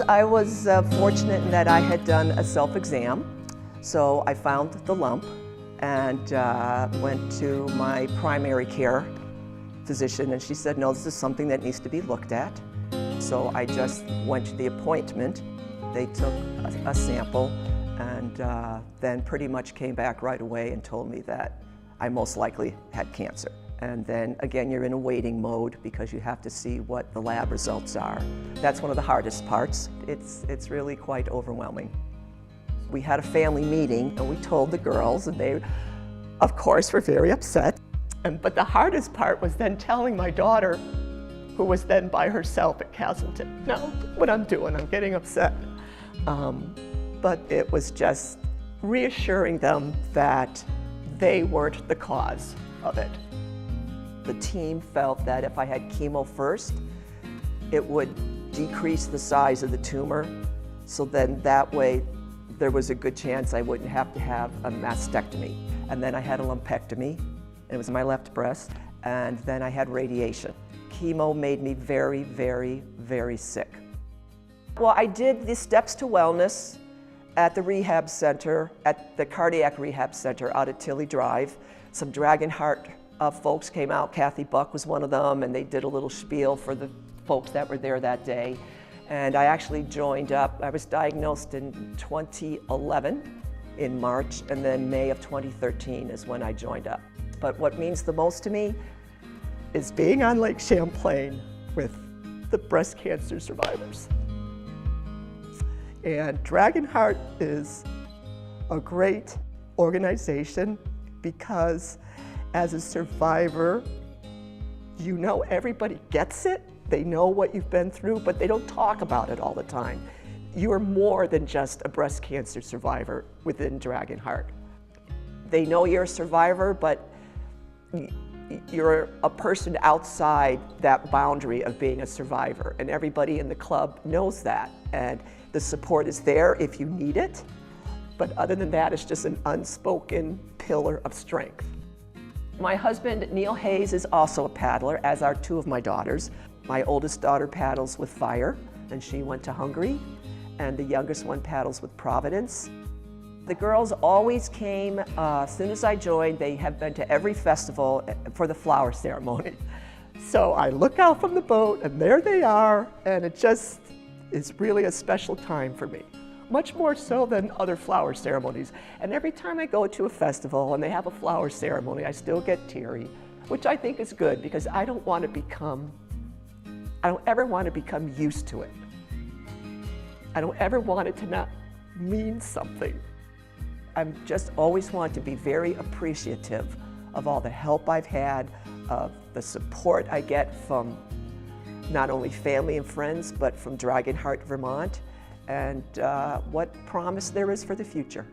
I was fortunate in that I had done a self-exam. So I found the lump and went to my primary care physician, and she said, no, this is something that needs to be looked at. So I just went to the appointment. They took a sample and then pretty much came back right away and told me that I most likely had cancer. And then again, you're in a waiting mode because you have to see what the lab results are. That's one of the hardest parts. It's really quite overwhelming. We had a family meeting and we told the girls, and they, of course, were very upset. But the hardest part was then telling my daughter, who was then by herself at Castleton, now what I'm doing, I'm getting upset. But it was just reassuring them that they weren't the cause of it. The team felt that if I had chemo first, it would decrease the size of the tumor, so then that way there was a good chance I wouldn't have to have a mastectomy. And then I had a lumpectomy, and it was my left breast, and then I had radiation. Chemo made me very, very, very sick. Well, I did the Steps to Wellness at the rehab center, at the cardiac rehab center out at Tilly Drive. Some Dragon Heart folks came out. Kathy Buck was one of them, and they did a little spiel for the folks that were there that day. And I actually joined up. I was diagnosed in 2011 in March, and then May of 2013 is when I joined up. But what means the most to me is being on Lake Champlain with the breast cancer survivors. And Dragon Heart is a great organization because as a survivor, you know everybody gets it. They know what you've been through, but they don't talk about it all the time. You are more than just a breast cancer survivor within Dragon Heart. They know you're a survivor, but you're a person outside that boundary of being a survivor, and everybody in the club knows that. And the support is there if you need it, but other than that, it's just an unspoken pillar of strength. My husband, Neil Hayes, is also a paddler, as are two of my daughters. My oldest daughter paddles with Fire, and she went to Hungary, and the youngest one paddles with Providence. The girls always came, as soon as I joined, they have been to every festival for the flower ceremony. So I look out from the boat, and there they are, and it just is really a special time for me. Much more so than other flower ceremonies. And every time I go to a festival and they have a flower ceremony, I still get teary, which I think is good because I don't ever want to become used to it. I don't ever want it to not mean something. I just always want to be very appreciative of all the help I've had, of the support I get from not only family and friends, but from Dragon Heart Vermont, and what promise there is for the future.